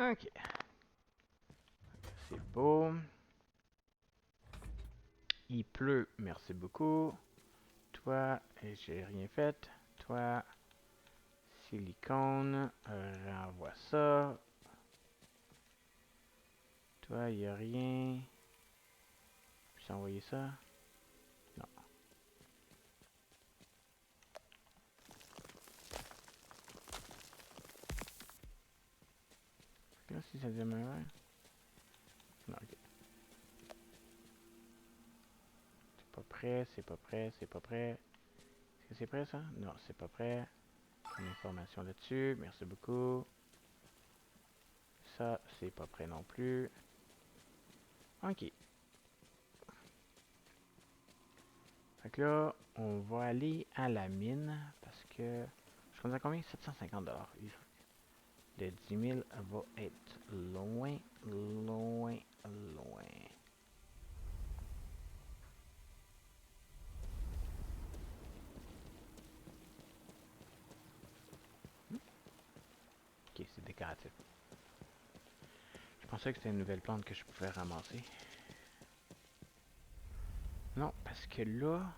Ok, c'est beau. Il pleut, merci beaucoup. Toi, j'ai rien fait. Toi, silicone, renvoie ça. Toi, il a rien. Puis envoyer ça? Non. Là, si ça démarre. Non, ok. C'est pas prêt, c'est pas prêt, c'est pas prêt. Est-ce que c'est prêt ça? Non, c'est pas prêt. Une information là-dessus, merci beaucoup. Ça, c'est pas prêt non plus. Ok. Fait que là, on va aller à la mine parce que. Je compte à combien? 750$. Le 10 000 va être loin, loin, loin. Ok, c'est décoratif. Je pensais que c'était une nouvelle plante que je pouvais ramasser. Non, parce que là,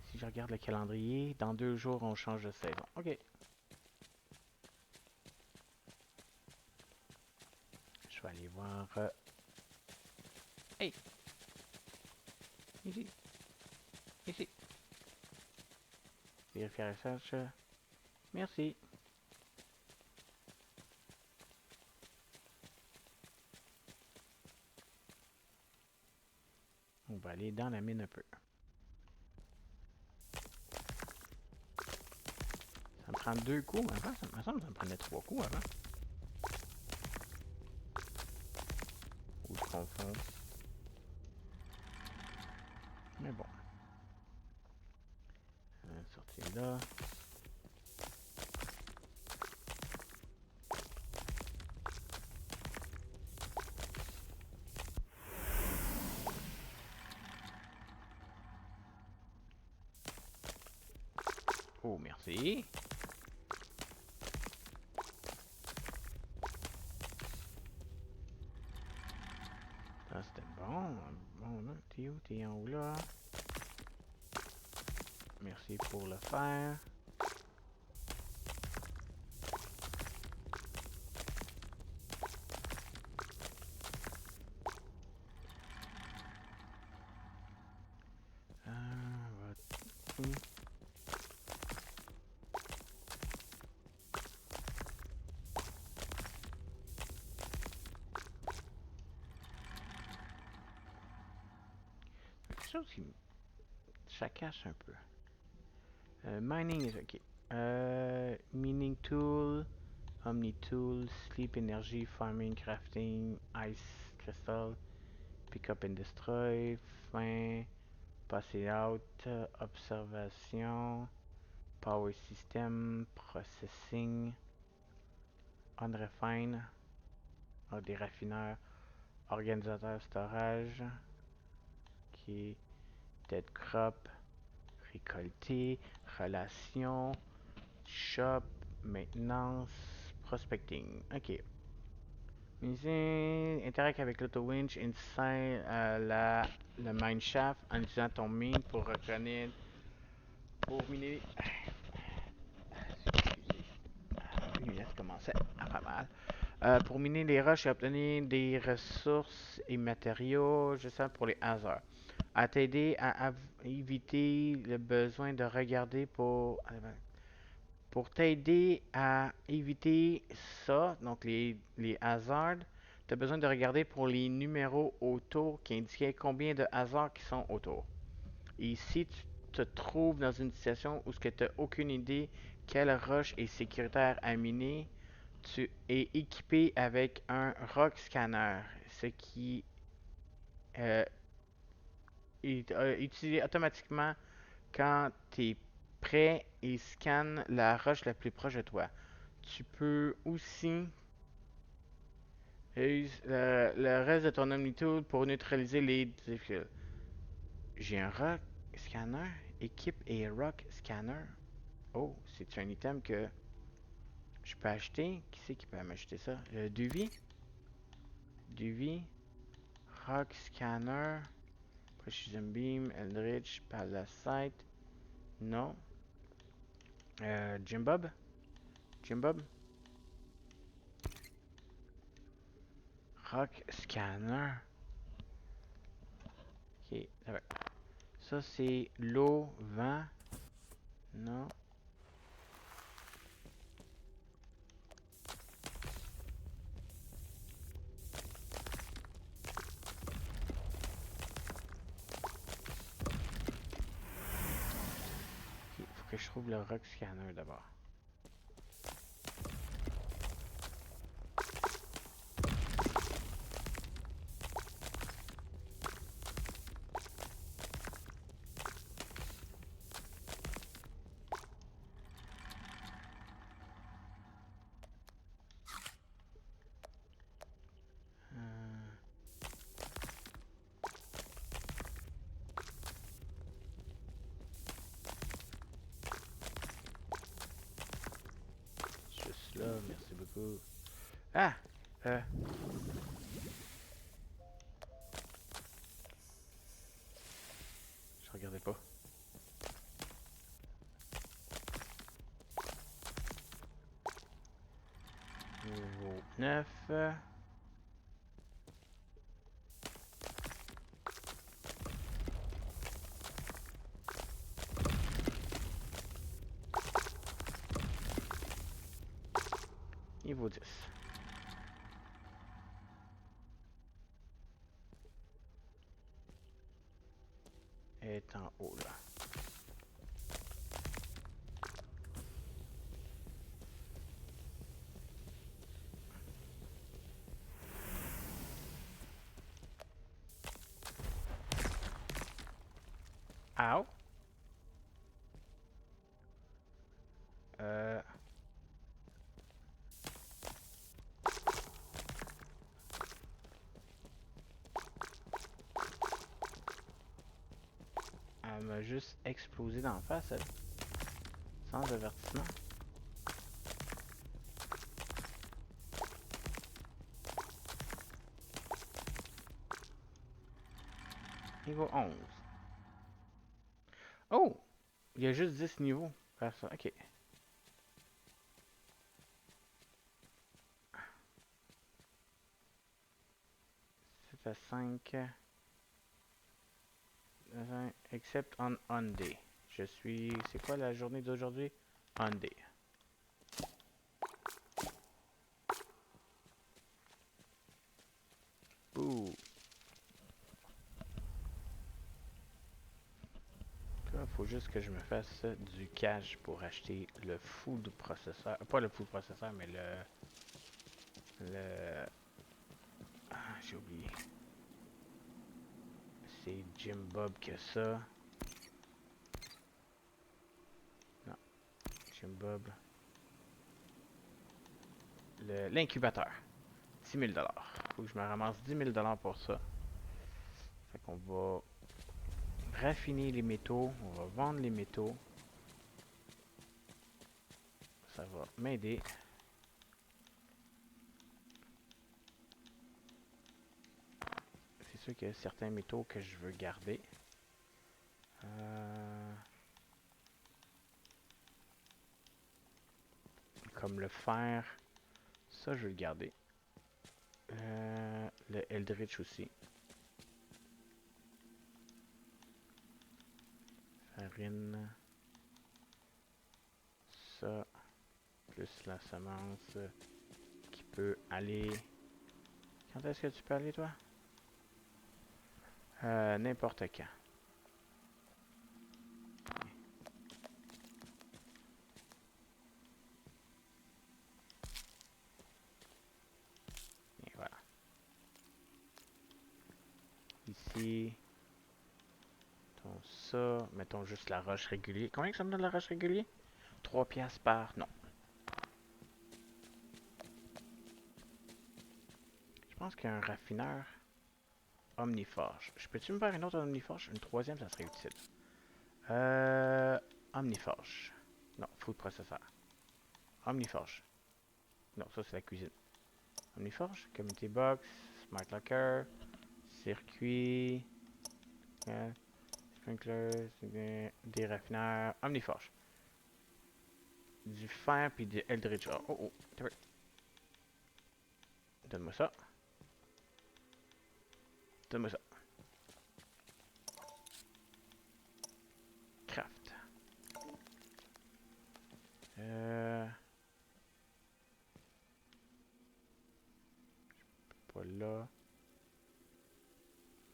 si je regarde le calendrier, dans 2 jours, on change de saison. Ok. Je vais aller voir. Hey! Ici! Ici! Vérifier la recherche. Merci. On va aller dans la mine un peu. Ça me prend 2 coups avant. Ça me semble que ça me prenait 3 coups avant. Ou je confonds. Mais bon. Sortir là. Oh, merci. Ça, c'était bon. Bon, là, t'es où? T'es en haut là? Merci pour le faire. Va- Quelque chose qui ça cache un peu. Mining is ok. Mining tool, Omni tool, sleep energy, farming, crafting, ice crystal, pick up and destroy, fin, passer out, observation, power system, processing, unrefine, des raffineurs, organisateur storage, qui dead crop, récolter, relation, shop, maintenance, prospecting. Ok. Ici, interact avec l'auto-winch inside le mine shaft en utilisant ton mine pour reconnaître, pour miner. Mes lunettes commençaient à faire mal. Pour miner les roches et obtenir des ressources et matériaux, je sens pour les hasards. À t'aider à éviter le besoin de regarder pour t'aider à éviter ça, donc les hazards, tu as besoin de regarder pour les numéros autour qui indiquaient combien de hasards qui sont autour. Et si tu te trouves dans une situation où tu n'as aucune idée quelle roche est sécuritaire à miner, tu es équipé avec un rock scanner, ce qui euh, est utilisé automatiquement quand tu es prêt et scanne la roche la plus proche de toi. Tu peux aussi utiliser le reste de ton Omnitool pour neutraliser les défis. J'ai un rock scanner, équipe et rock scanner. Oh, c'est un item que Je peux acheter. Qui c'est qui peut m'acheter ça? Duvy? Duvy. Rock Scanner. Precision Beam. Eldritch. Parasite. Non. Jim Bob? Jim Bob? Rock Scanner. Ok, ça va. Ça c'est l'eau, vent. Non. Ok, faut que je trouve le Rock Scanner d'abord. Juste là, merci beaucoup. Ah! Euh. Je regardais pas. Niveau 9. Niveau 10. Elle est en haut là. Ow! Euh. Elle m'a juste explosé d'en face, elle. Sans avertissement. Niveau 11. Oh! Il y a juste 10 niveaux. Personne. Ok. C'est à 5. Except on day. Je suis. C'est quoi la journée d'aujourd'hui? On day. Ouh. Là, faut juste que je me fasse du cash pour acheter le food processeur. Pas le food processeur, mais le. Ah, j'ai oublié. C'est Jim Bob qui a ça. Non, Jim Bob. L'incubateur. 10 000 $. Faut que je me ramasse 10 000 $ pour ça. Fait qu'on va raffiner les métaux. On va vendre les métaux. Ça va m'aider. C'est sûr qu'il y a certains métaux que je veux garder. Comme le fer. Ça, je veux le garder. Le Eldritch aussi. Farine. Ça. Plus la semence qui peut aller. Quand est-ce que tu peux aller, toi? N'importe quand. Et voilà. Ici. Mettons ça. Mettons juste la roche régulier. Combien que ça me donne la roche régulier? 3 piastres par. Non. Je pense qu'il y a un raffineur Omniforge. Je peux-tu me faire une autre Omniforge? Une troisième, ça serait utile. Omniforge. Non, food processor. Omniforge. Non, ça c'est la cuisine. Omniforge, community box, smart locker, circuit, sprinkler, des raffineurs, Omniforge. Du fer puis du Eldritch. Oh, oh, oh. Donne-moi ça. Donne-moi ça. Craft. Pas là.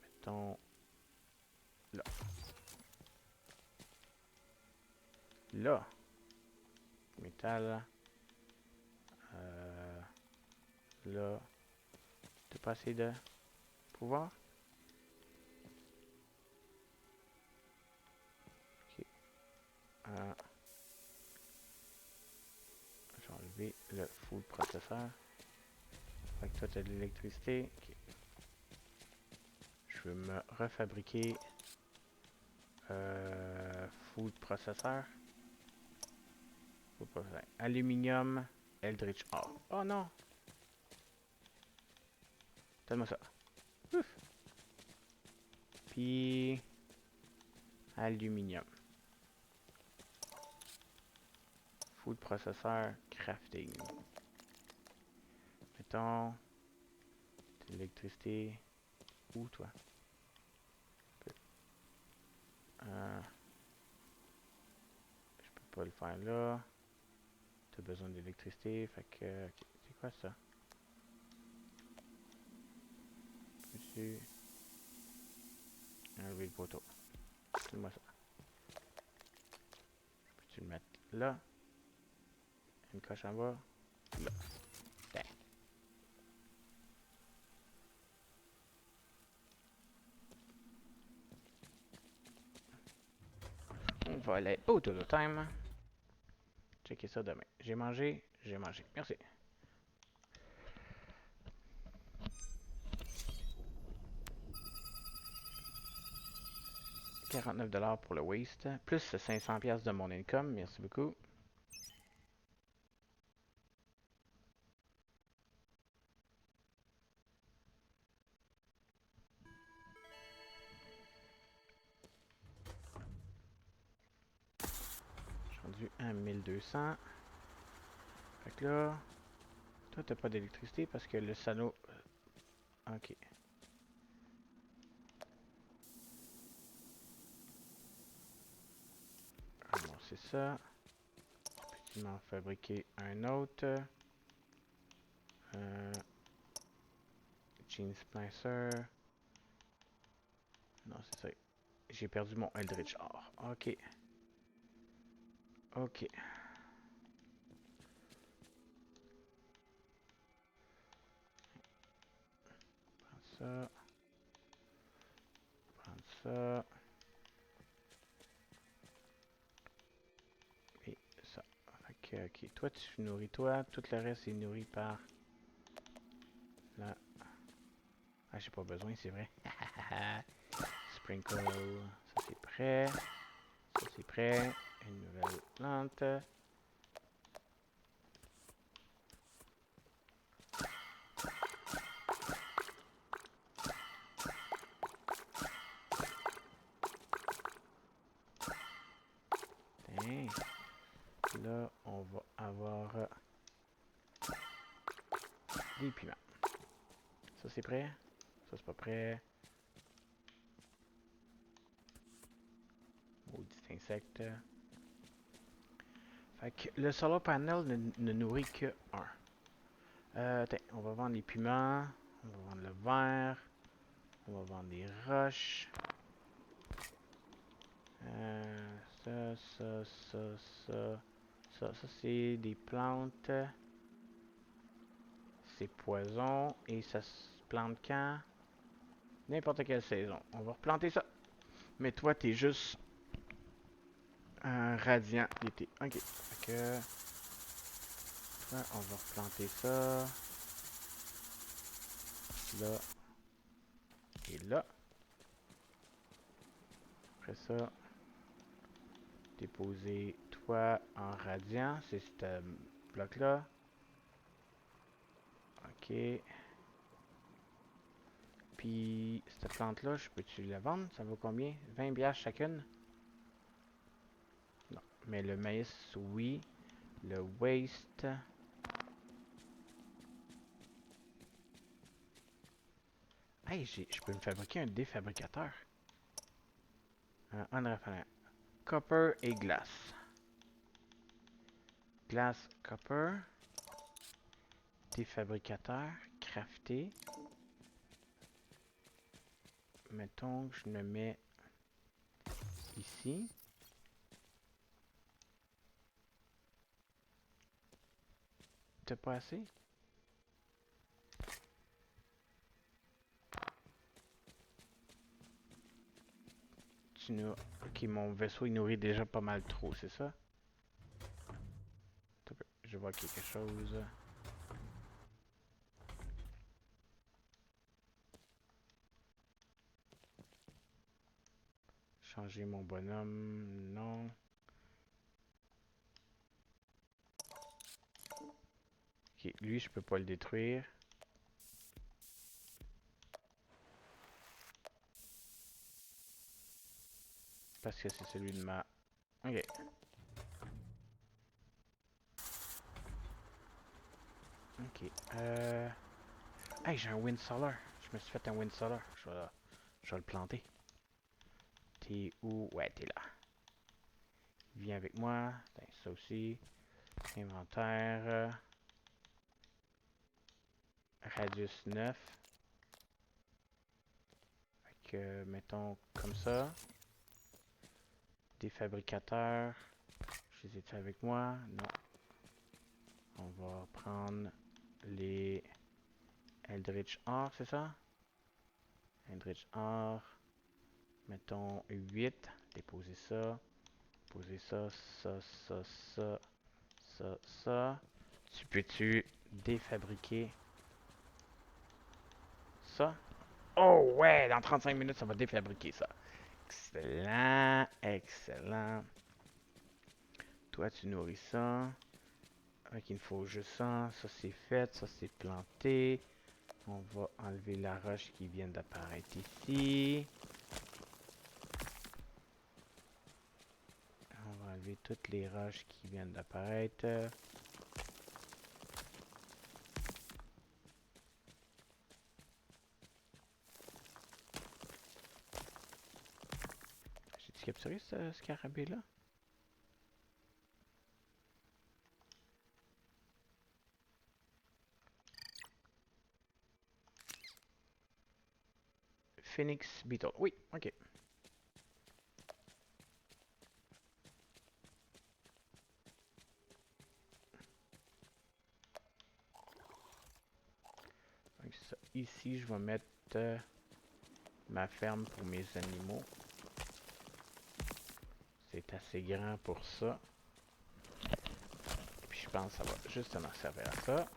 Mettons là. Là. Métal. Là. T'as pas assez de pouvoir? Ok. Je vais enlever le food processeur. Fait que toi, t'as de l'électricité. Ok. Je vais me refabriquer food processeur. Aluminium, Eldritch Ore. Oh non! Donne-moi ça. Ouf. Puis aluminium. Food processeur, crafting. Mettons de l'électricité. Où toi? Je peux pas le faire là. T'as besoin d'électricité, fait que. Okay. C'est quoi ça? Peux-tu enlever le poteau? Donne-moi ça. Peux-tu le mettre là? Une coche en bas? Là. Dang. On va aller au Todo Time. Checker ça demain. J'ai mangé, j'ai mangé. Merci. $49 pour le waste. Plus 500$ de mon income. Merci beaucoup. Je suis rendu à 1200. Fait que là, toi t'as pas d'électricité parce que le salaud. Ok. Bon, c'est ça. Puis m'en fabriquer un autre. Jean Splicer. Non, c'est ça. J'ai perdu mon Eldritch Ore. Ok. Ok. Prends ça. Prends ça. Et ça. Fait que, ok. Toi, tu nourris toi. Tout le reste est nourri par la. Ah, j'ai pas besoin, c'est vrai. Sprinkle. Ça, c'est prêt. Ça, c'est prêt. Une nouvelle plante. Tiens. Là, on va avoir des piments. Ça, c'est prêt. Ça, c'est pas prêt. Maudit insecte. Fait que le solar panel ne nourrit que un. Tiens, on va vendre les piments. On va vendre le verre. On va vendre les roches. Ça, ça, ça, ça. Ça, c'est des plantes. C'est poison. Et ça se plante quand? N'importe quelle saison. On va replanter ça. Mais toi, t'es juste un radiant d'été. Ok. Fait que. On va replanter ça. Là. Et là. Après ça. Déposer toi en radiant. C'est ce bloc-là. Ok. Puis, cette plante-là, je peux-tu la vendre? Ça vaut combien? 20 bières chacune? Non. Mais le maïs, oui. Le waste. Hey, je peux me fabriquer un défabricateur. Un raffineur. Copper et glace. Glace, copper. Défabricateur. Crafté. Mettons que je le mets ici. T'as pas assez? Ok, mon vaisseau il nourrit déjà pas mal trop, c'est ça? Je vois quelque chose. Changer mon bonhomme, non. Ok, lui je peux pas le détruire. Parce que c'est celui de ma... Ok. Ok. Hey, j'ai un wind solar. Je me suis fait un wind solar. Je vais le planter. T'es où? Ouais, t'es là. Viens avec moi. Ben, ça aussi. Inventaire. Radius 9. Fait que, mettons comme ça. Défabricateur. Je les ai avec moi? Non. On va prendre les Eldritch Or, c'est ça? Eldritch Or. Mettons 8. Déposer ça. Poser ça, ça, ça, ça, ça, ça. Tu peux-tu défabriquer ça? Oh ouais, dans 35 minutes, ça va défabriquer ça. Excellent, excellent. Toi, tu nourris ça. Ok, il faut juste ça. Ça, c'est fait. Ça, c'est planté. On va enlever la roche qui vient d'apparaître ici. On va enlever toutes les roches qui viennent d'apparaître. J'ai-tu capturé ce scarabée-là? Phoenix Beetle. Oui, ok. Donc ça, ici, je vais mettre ma ferme pour mes animaux. C'est assez grand pour ça. Puis je pense que ça va justement servir à ça.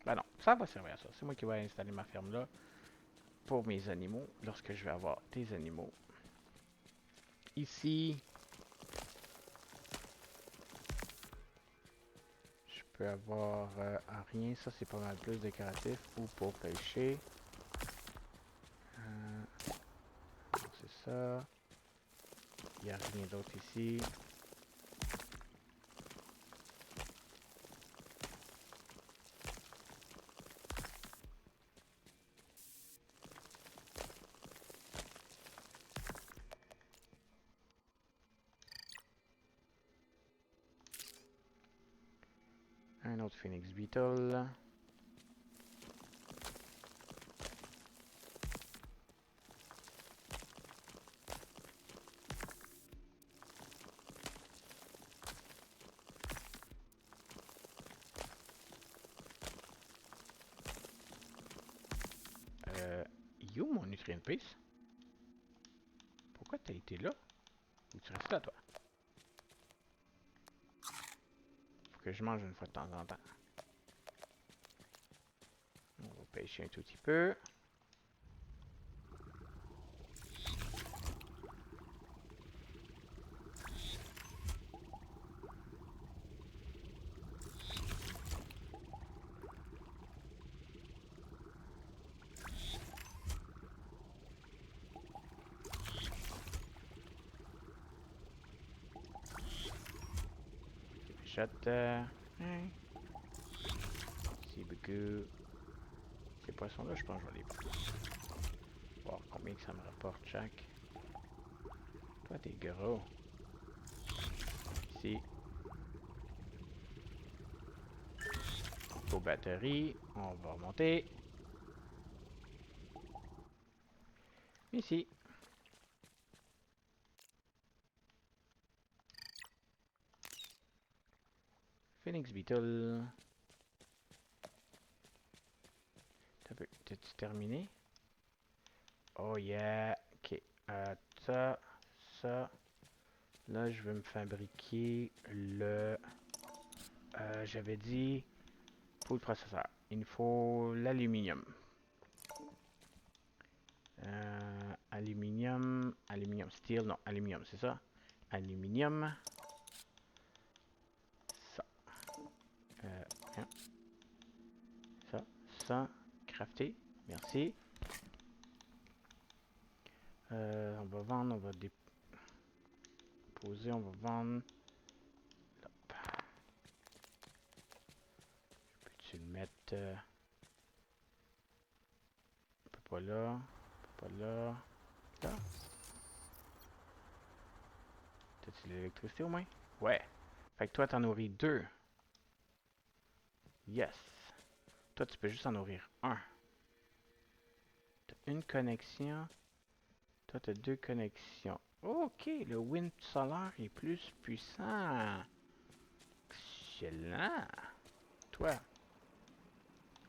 Ben non, ça va servir à ça. C'est moi qui vais installer ma ferme là pour mes animaux lorsque je vais avoir des animaux. Ici, je peux avoir rien. Ça, c'est pas mal plus décoratif ou pour pêcher. C'est ça. Il n'y a rien d'autre ici. Un autre Phoenix Beetle. You, mon Nutrient Piece? Pourquoi t'as été là? Ou tu restes là, toi? Faut que je mange une fois de temps en temps. On va pêcher un tout petit peu. achète. Hein. C'est beaucoup. Ces poissons-là, je pense que je vais les prendre. Voir combien que ça me rapporte chaque. Toi, t'es gros. Ici. Aux batteries. On va remonter. Ici. Phoenix Beetle. T'as-tu terminé? Oh yeah. Ok. Ça. Ça. Là, je vais me fabriquer le... j'avais dit... Pour le processeur. Il nous faut l'aluminium. Aluminium, steel, non, aluminium, c'est ça? Aluminium. Ça. Hein, ça, crafté, merci. On va vendre, on va déposer, on va vendre. Hop. Peux-tu le mettre... pas là, pas là, là. T'as-tu de l'électricité au moins? Ouais. Fait que toi, t'en nourris deux. Yes. Toi, tu peux juste en nourrir un. T'as une connexion. Toi, t'as deux connexions. Ok, le wind solaire est plus puissant. Excellent. Toi.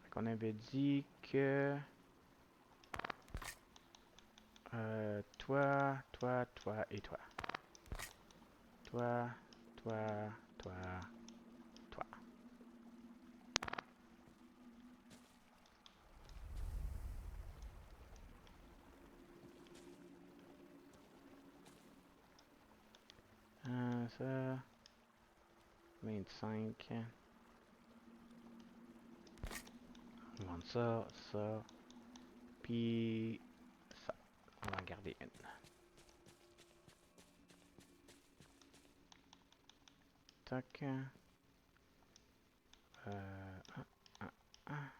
Fait qu'on avait dit que... toi et toi. Toi, toi, toi, toi. Ça... 25. On va vendre ça, ça. Puis... ça. On va en garder une. Tac. Ah, ah, ah.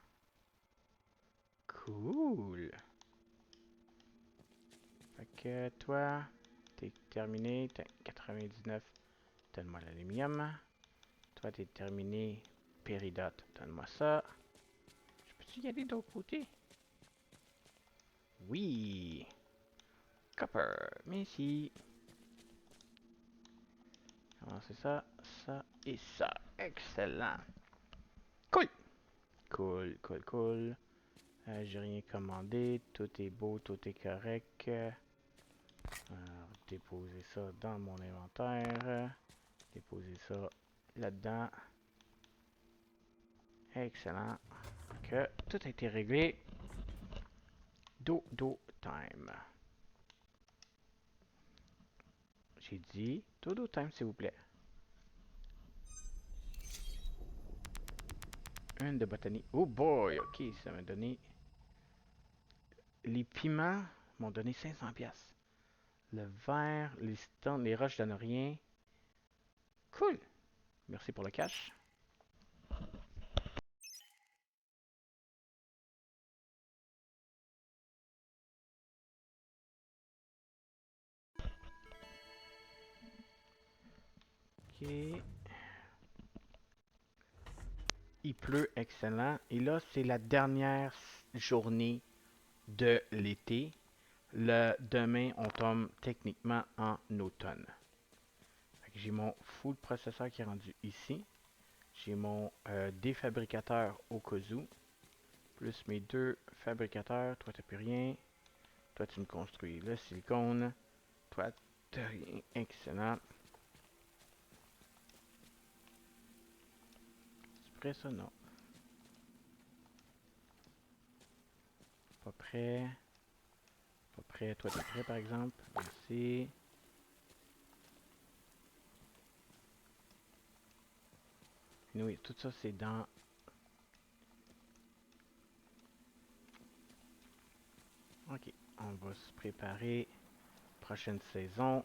Cool. Fait que toi, t'es terminé. T'as 99. Donne-moi l'aluminium. Toi, t'es terminé. Péridote. Donne-moi ça. Je peux-tu y aller de l'autre côté? Oui. Copper. Merci. Alors, c'est ça, ça et ça. Excellent. Cool. Cool, cool, cool. J'ai rien commandé. Tout est beau, tout est correct. Alors, déposer ça dans mon inventaire. Déposer ça là-dedans. Excellent. Que tout a été réglé. Dodo time. J'ai dit dodo time, s'il vous plaît. Une de botanique. Oh boy, ok, ça m'a donné... Les piments m'ont donné 500 pièces. Le verre, les stones, les roches donnent rien. Cool. Merci pour le cash. Ok. Il pleut, excellent. Et là, c'est la dernière journée de l'été. Demain, on tombe techniquement en automne. J'ai mon full processeur qui est rendu ici. J'ai mon défabricateur au cas où. Plus mes deux fabricateurs. Toi, t'as plus rien. Toi, tu me construis le silicone. Toi, t'as rien. Excellent. C'est prêt ça? Non. Pas prêt. Pas prêt. Toi, t'es prêt par exemple. Merci. Oui, tout ça, c'est dans... Ok. On va se préparer. Prochaine saison.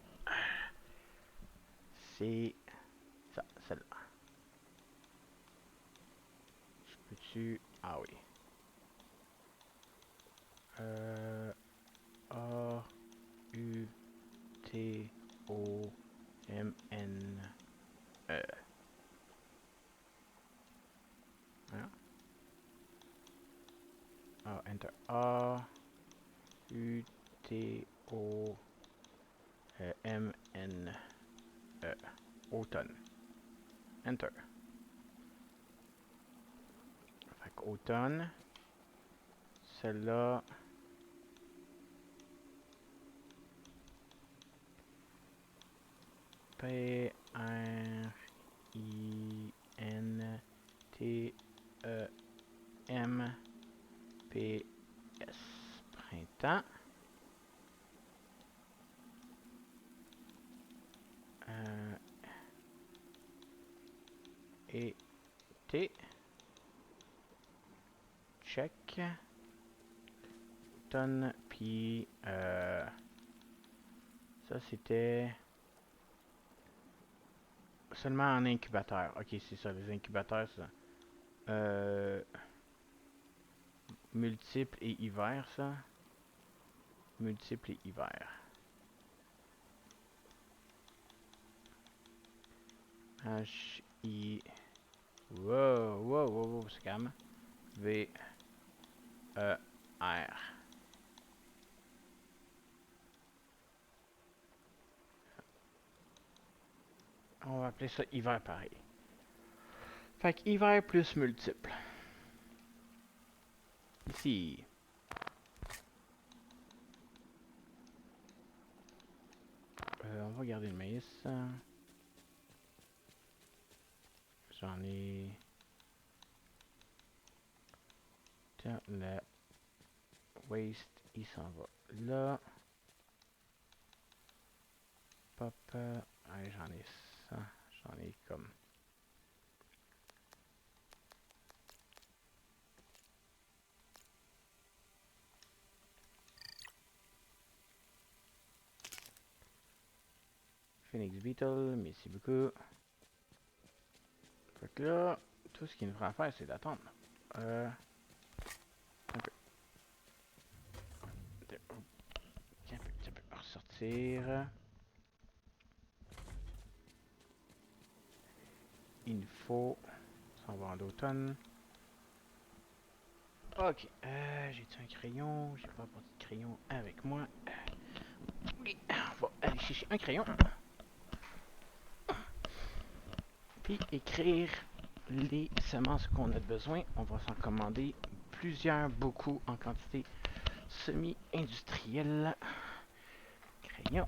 C'est ça, celle-là. dessus. Ah oui. A, U, T, O, M, N, E. Hein? Ah, enter. A, U, T, O, M, N, E. Automne. Enter. Fait qu'automne. Celle-là. P, R, I, N, T, E, M, P, S. Printemps. Été. Check. Automne. Puis, ça c'était seulement en incubateur. Ok, c'est ça, les incubateurs, ça. Multiple et hiver, ça. Multiple et hiver. H-I. Wow, wow, wow, wow, c'est calme. V-E-R. On va appeler ça hiver pareil. Fait que hiver plus multiple. Ici. On va garder le maïs. J'en ai. Tiens, le waste, il s'en va là. Pop. Allez, j'en ai ça. J'en ai comme. Phoenix Beetle, merci beaucoup. Fait que là, tout ce qu'il nous fera à faire, c'est d'attendre. Un peu. Un peu. Ressortir. Il faut. S'en va en automne. Ok. J'ai-tu un crayon? J'ai pas apporté de crayon avec moi. Oui, on va aller chercher un crayon. Puis écrire les semences qu'on a besoin. On va s'en commander plusieurs, beaucoup en quantité semi-industrielle. Crayon.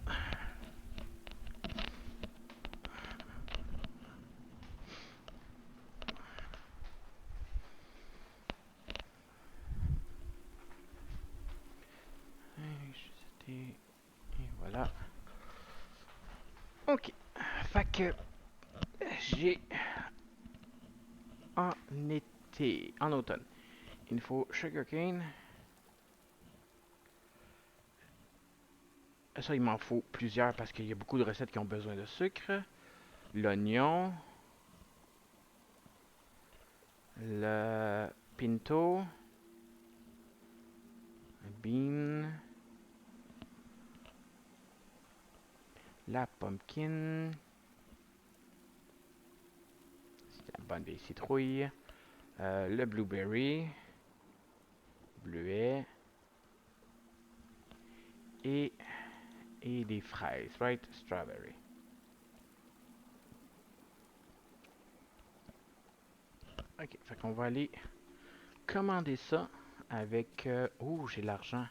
Et voilà. Ok. Fait que j'ai en été, en automne, il nous faut sugarcane. Ça, il m'en faut plusieurs parce qu'il y a beaucoup de recettes qui ont besoin de sucre. L'oignon. Le pinto. Bean. La pumpkin. C'est la bonne vieille citrouille. Le blueberry. Bleuet. Et des fraises, right? Strawberry. Ok, fait qu'on va aller commander ça avec... oh, j'ai l'argent.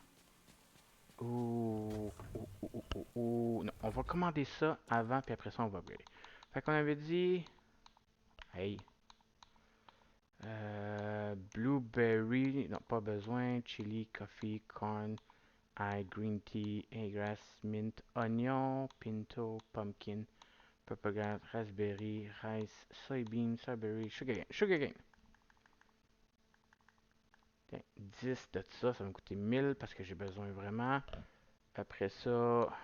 Oh, oh, oh, oh, oh, oh. Non, on va commander ça avant, puis après ça, on va brûler. Fait qu'on avait dit... Hey. Blueberry, non, pas besoin. Chili, coffee, corn, green tea, grass, mint, oignon, pinto, pumpkin, purple raspberry, rice, soybean, strawberry, sugar cane. 10 de ça, ça va me coûter 1000 parce que j'ai besoin vraiment. Après ça,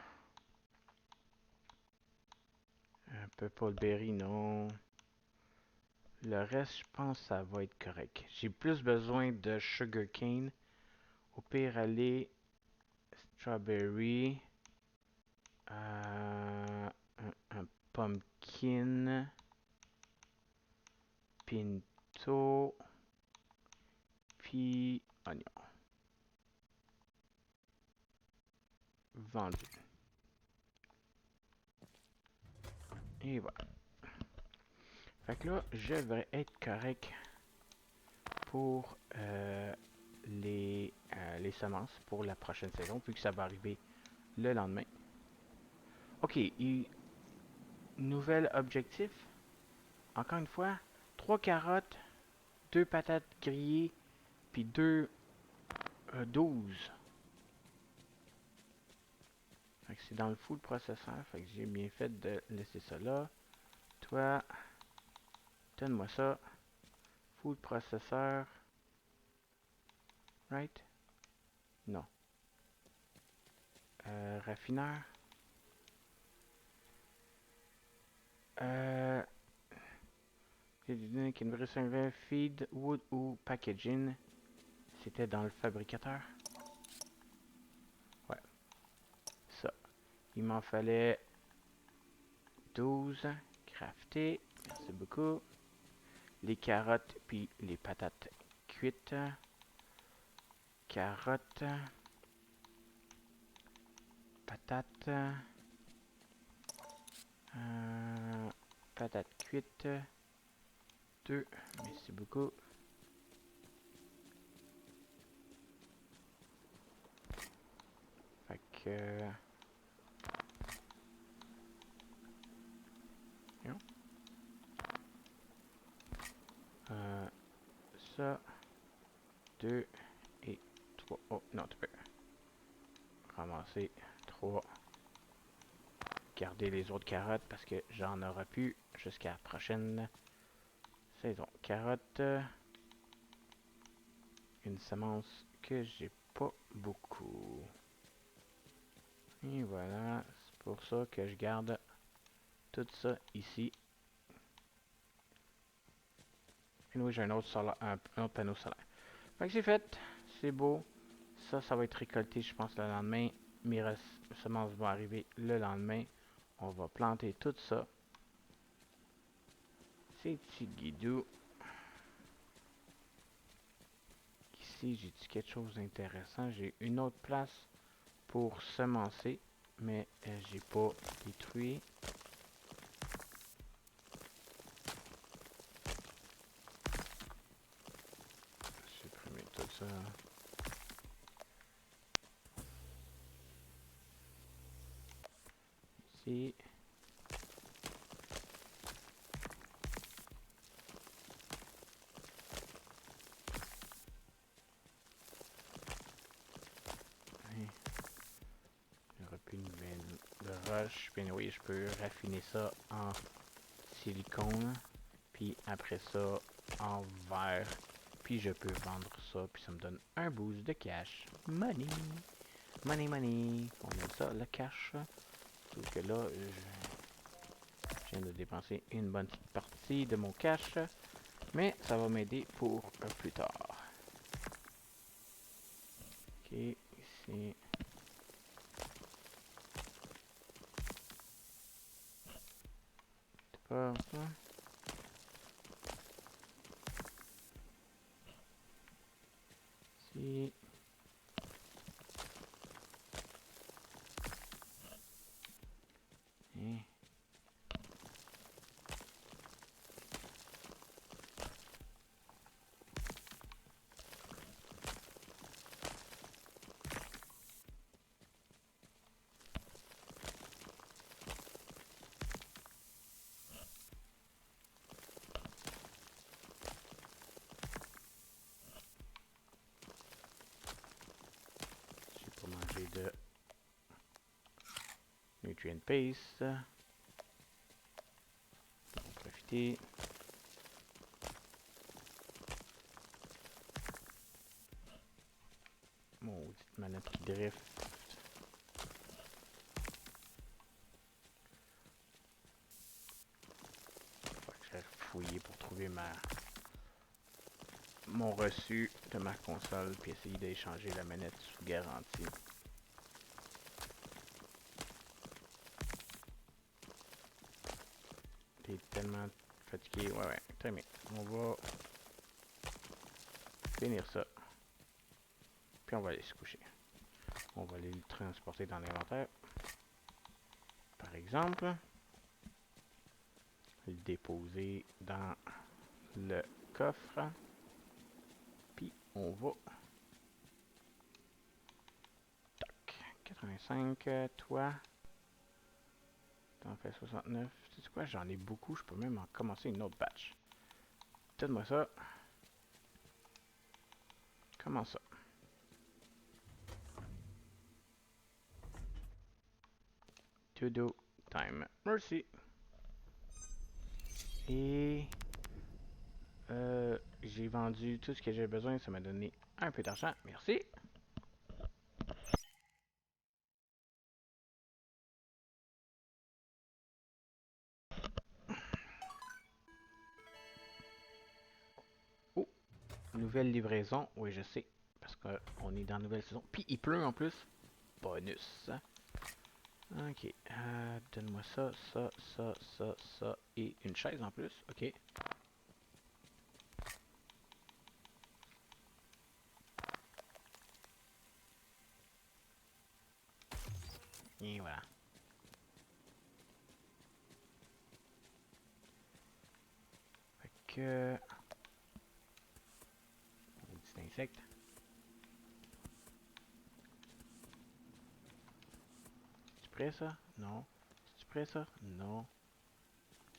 un purple berry, non. Le reste, je pense que ça va être correct. J'ai plus besoin de sugarcane. Au pire, aller strawberry. Un pumpkin. Pinto. Puis oignon. Vendu. Et voilà. Fait que là, je devrais être correct pour les semences pour la prochaine saison, vu que ça va arriver le lendemain. Ok, nouvel objectif. Encore une fois, 3 carottes, 2 patates grillées, puis 2 12. Fait que c'est dans le full processeur, fait que j'ai bien fait de laisser ça là. Toi, donne-moi ça. Full processeur. Right? Non. Raffineur. Feed, wood ou packaging. C'était dans le fabricateur. Ouais. Ça. Il m'en fallait 12. Crafté. Merci beaucoup. Les carottes puis les patates cuites. Carottes. Patates. Patates cuites. 2. Merci beaucoup. Fait que... ça. 2 et 3. Oh, non, tu peux ramasser 3. Garder les autres carottes parce que j'en aurai plus jusqu'à la prochaine saison. Carottes. Une semence que j'ai pas beaucoup. Et voilà. C'est pour ça que je garde tout ça ici. Et oui, j'ai un autre panneau solaire. Fait que c'est fait. C'est beau. Ça va être récolté, je pense, le lendemain. Mes semences vont arriver le lendemain. On va planter tout ça. Ces petits guidous. Ici, j'ai quelque chose d'intéressant. J'ai une autre place pour semencer, mais j'ai pas détruit. Supprimer tout ça. Ici. De roche. Puis oui, je peux raffiner ça en silicone. Puis après ça, en verre. Puis je peux vendre ça. Puis ça me donne un boost de cash. Money. Money, money. On aime ça, le cash. Sauf que là, je viens de dépenser une bonne petite partie de mon cash. Mais ça va m'aider pour plus tard. Ok, ici. Pas ça. Ici. Et j'ai pas mangé de nutrient paste. On va profiter. Maudite manette qui drift. Faut que j'aille fouiller pour trouver activer mon reçu de ma console puis essayer d'échanger la manette sous garantie. T'es tellement fatigué. Ouais, très bien. On va finir ça. Puis on va aller se coucher. On va aller le transporter dans l'inventaire. Par exemple, le déposer dans le coffre. Puis on va. Tac. 85, toi. T'en fais 69. Tu sais quoi, j'en ai beaucoup. Je peux même en commencer une autre batch. Donne-moi ça. Comment ça? To do time. Merci. Et j'ai vendu tout ce que j'ai besoin. Ça m'a donné un peu d'argent. Merci. Oh, nouvelle livraison. Oui, je sais. Parce qu'on est dans la nouvelle saison. Puis il pleut en plus. Bonus. Ok. Donne-moi ça, ça, ça, ça, ça. Et une chaise en plus. Ok. Et voilà. Fait que. Un petit insecte. C'est prêt ça? Non. C'est prêt ça? Non.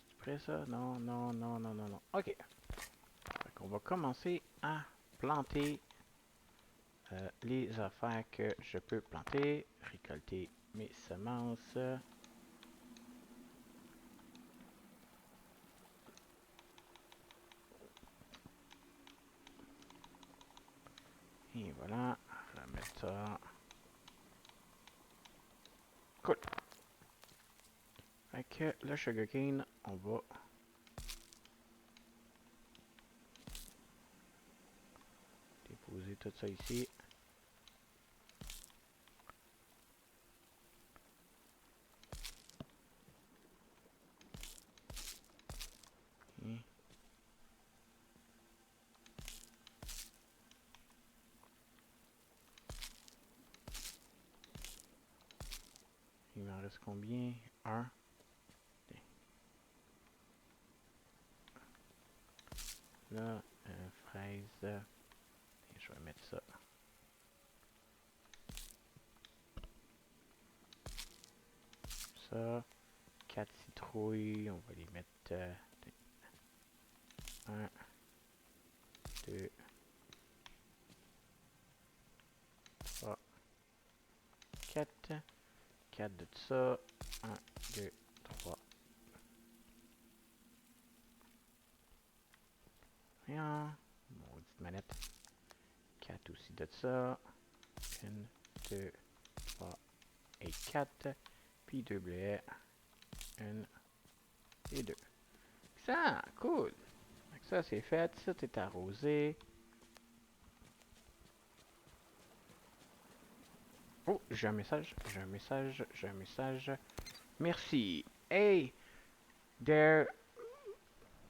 C'est prêt ça? Non, non, non, non, non, non. Ok. Fait qu'on va commencer à planter les affaires que je peux planter. Récolter mes semences. Et voilà. Je vais mettre ça. Cool. Fait que le sugarcane, on va déposer tout ça ici. Et il m'en reste combien? Un. Là, fraise. Et je vais mettre ça. Ça. 4 citrouilles. On va les mettre. 1, 2, 3, 4. 4 de ça. 1, 2, 3. Rien. Maudite manette. 4 aussi de ça. 1, 2, 3 et 4. Puis 2 blés. 1 et 2. Ça, cool. Ça, c'est fait. Ça, est arrosé. Oh, j'ai un message. J'ai un message. J'ai un message. Merci. Hey, there.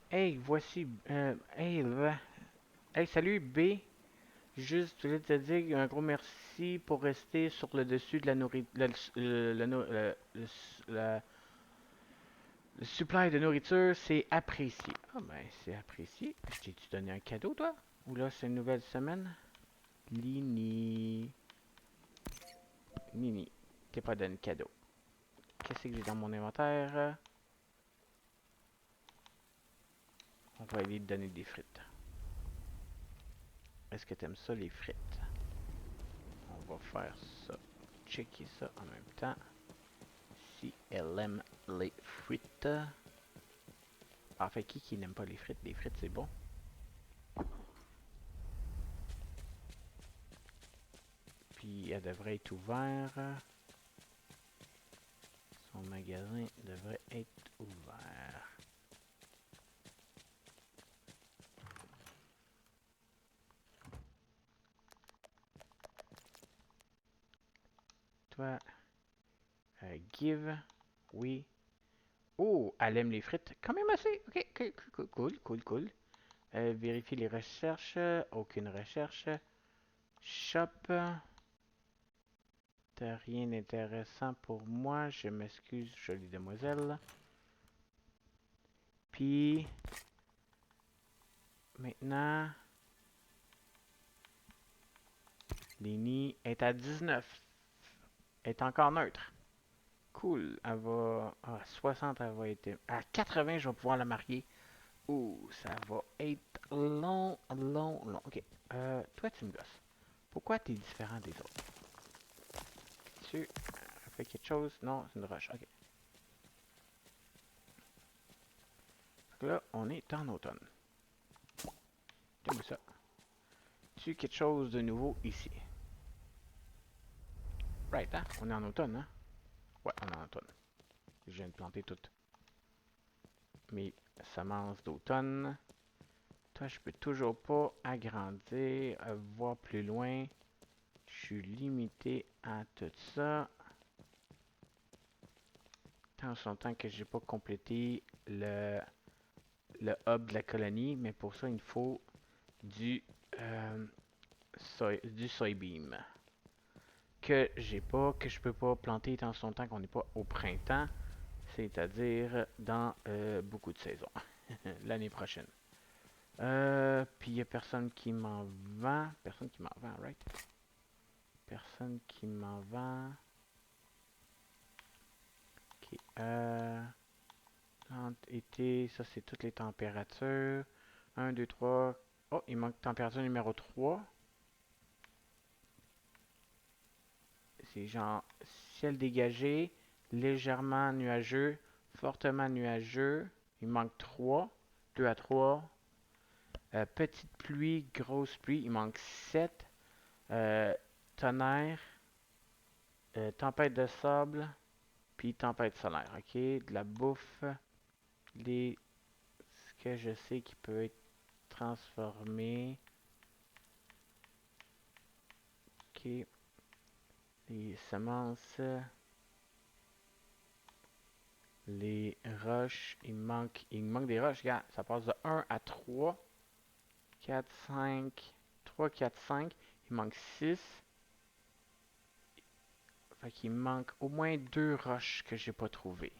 Hey, voici. Hey, salut B. Juste, je voulais te dire un gros merci pour rester sur le dessus de la nourriture. Le supply de nourriture, c'est apprécié. Ah ben, c'est apprécié. Je t'ai-tu donné un cadeau, toi? Ou là, c'est une nouvelle semaine? Lini. Nini. T'es pas donné de cadeau. Qu'est-ce que j'ai dans mon inventaire? On va aller te donner des frites. Est-ce que t'aimes ça, les frites? On va faire ça. Checker ça en même temps. Si elle aime les frites. En fait, qui n'aime pas les frites? Les frites, c'est bon. Puis, elle devrait être ouverte. Son magasin devrait être ouvert. toi. Give. Oui. Oh, elle aime les frites. Quand même assez. Ok, cool. Vérifie les recherches. Aucune recherche. Shop. T'as rien d'intéressant pour moi. Je m'excuse, jolie demoiselle. Puis, maintenant, Lénie est à 19. Elle est encore neutre. Cool. Elle va. À 60, elle va être. À 80, je vais pouvoir la marier. Ouh, ça va être long. Ok. Toi, tu me gosses. Pourquoi t'es différent des autres? Tu fais quelque chose? Non, c'est une roche. Ok. Donc là, on est en automne. Donne-moi ça. Tu quelque chose de nouveau ici. Right, hein? On est en automne, hein? Ouais, on est en automne. Je viens de planter toutes mes semences d'automne. Toi, je peux toujours pas agrandir, voir plus loin. Je suis limité à tout ça. Tant son temps que j'ai pas complété le hub de la colonie, mais pour ça, il faut du, euh, du soybean. Que j'ai pas, que je peux pas planter tant son temps qu'on n'est pas au printemps, c'est-à-dire dans beaucoup de saisons, l'année prochaine. Puis il y a personne qui m'en vend. Personne qui m'en vend, right? Personne qui m'en vend. Ok. Plante été, ça c'est toutes les températures. Un 2 3. Oh, il manque température numéro 3. C'est genre ciel dégagé, légèrement nuageux, fortement nuageux. Il manque 3. 2 à 3. Petite pluie, grosse pluie. Il manque 7. Euh, tonnerre, tempête de sable, puis tempête solaire. Ok, de la bouffe. Ce que je sais qui peut être transformé. Ok, les semences. Les roches, il manque des roches, regarde, ça passe de 1 à 3, 4, 5, 3, 4, 5, il manque 6, fait qu'il manque au moins 2 roches que j'ai pas trouvées.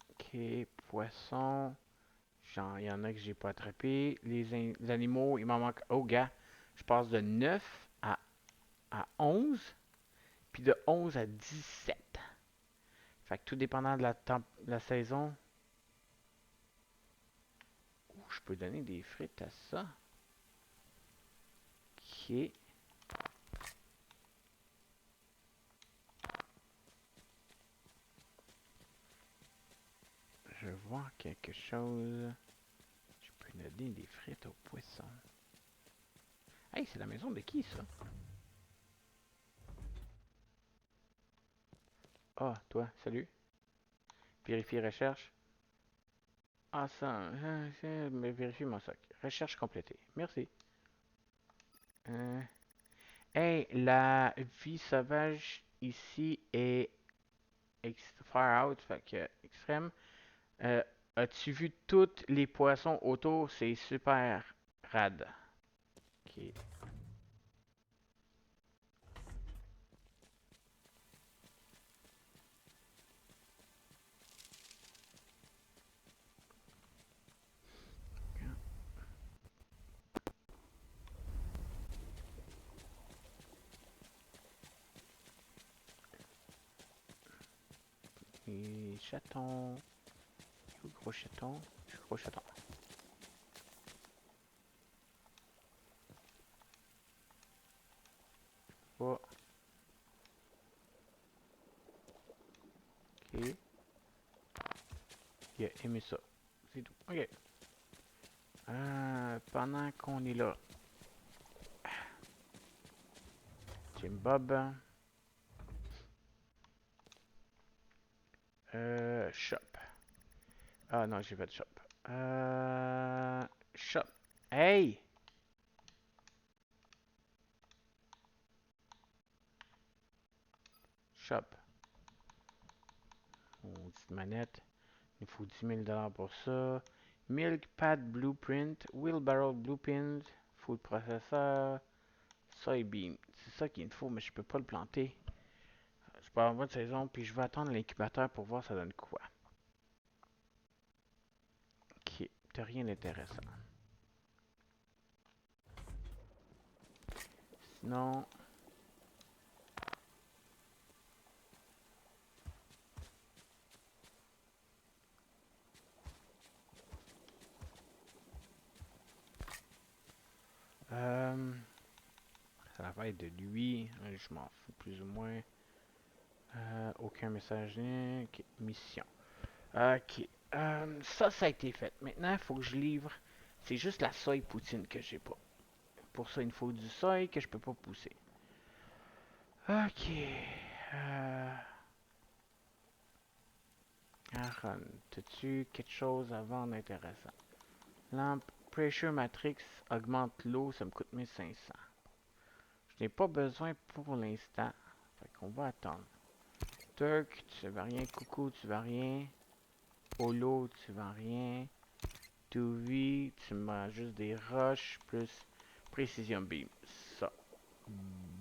Ok, poisson, genre, il y en a que j'ai pas attrapé, les animaux, il m'en manque, oh gars, je passe de 9 à 11, puis de 11 à 17. Fait que tout dépendant de la saison, je peux donner des frites à ça. Ok. Je vois quelque chose. Je peux donner des frites aux poissons. Hey, c'est la maison de qui, ça? Ah, toi, salut. Vérifie recherche. Ah, ça, mais vérifie mon sac. Recherche complétée. Merci. Euh, hey, la vie sauvage ici est far out, fait que extrême. Euh, As-tu vu tous les poissons autour? C'est super rad. Ok. Et chaton. Gros chaton. Gros chaton. Oh, ok. Il a aimé ça. C'est tout. Ok. Pendant qu'on est là, Jim Bob. Shop. Ah non, j'ai pas de shop. Shop. Hey! Shop. Une petite manette. Il faut 10 000 $ pour ça. Milk Pad Blueprint. Wheelbarrow Blueprint. Food Processor. Soybean. C'est ça qu'il me faut, mais je peux pas le planter. Je peux avoir de saison, puis je vais attendre l'incubateur pour voir ça donne quoi. Ok, t'as rien d'intéressant. Sinon, euh, ça va être de lui. Je m'en fous plus ou moins. Aucun message. Ok, mission. Ok. Ça a été fait. Maintenant, il faut que je livre. C'est juste la soie poutine que j'ai pas. Pour ça, il me faut du soy que je peux pas pousser. Ok. Euh... Aaron, t'as-tu quelque chose à vendre intéressant? Lampe Pressure Matrix augmente l'eau, ça me coûte 1500. Je n'ai pas besoin pour l'instant. Fait qu'on va attendre. Turk, tu vends rien. Coucou, tu vends rien. Holo, tu vends rien. 2V, tu vends juste des roches plus Precision Beam. Ça.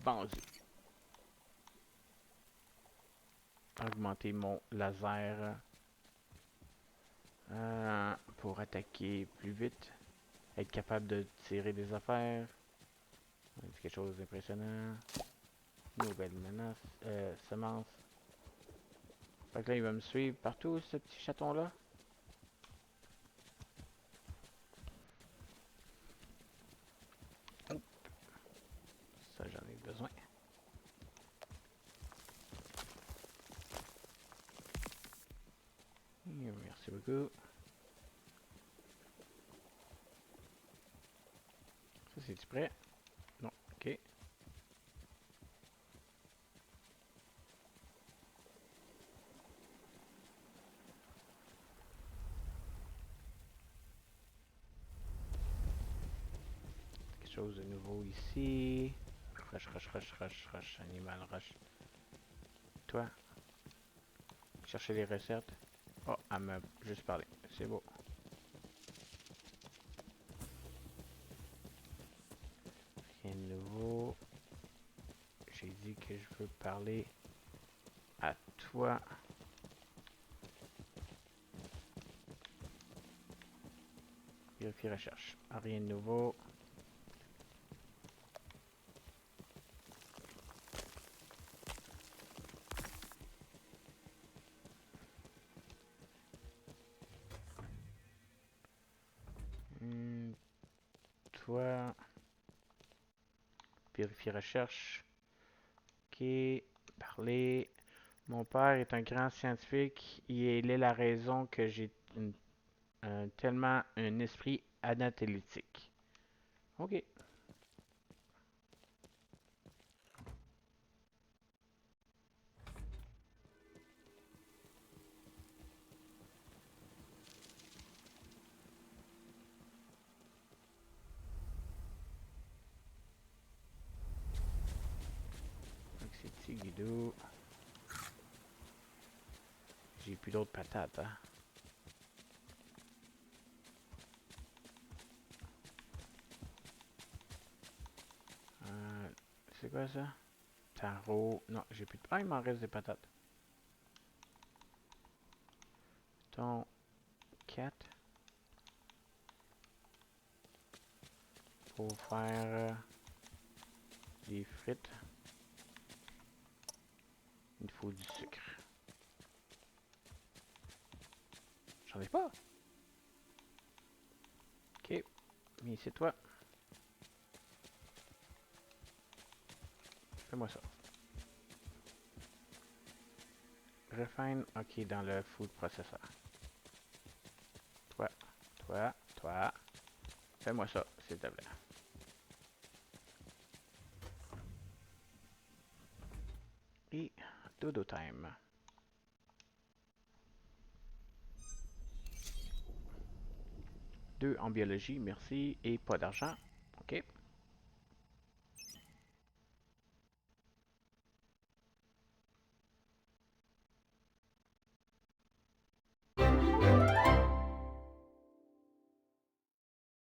Vendu. Augmenter mon laser pour attaquer plus vite. Être capable de tirer des affaires. C'est quelque chose d'impressionnant. Nouvelle menace. Semence. Fait que là, il va me suivre partout, ce petit chaton-là. Ça, j'en ai besoin. Merci beaucoup. Ça, c'est-tu prêt? Non. Ok. Quelque chose de nouveau ici. Rush. Animal rush. Toi, chercher les recettes. Oh, elle m'a juste parlé. C'est beau. Rien de nouveau. J'ai dit que je veux parler à toi. Vérifier recherche. Rien de nouveau. Toi. Vérifier recherche. Ok. Parler. Mon père est un grand scientifique et il est la raison que j'ai tellement un esprit analytique. Ok. Donc c'est petit Guido. J'ai plus d'autres patates, hein. C'est quoi ça? Tarot. Non, j'ai plus de... Ah, il m'en reste des patates. Ton 4 pour faire des frites. Il faut du sucre. J'en ai pas. Ok. Mais c'est toi. Fais-moi ça. Refine. Ok, dans le food processor. Toi. Fais-moi ça, s'il te plaît. Et dodo time. 2 en biologie, merci. Et pas d'argent. Ok.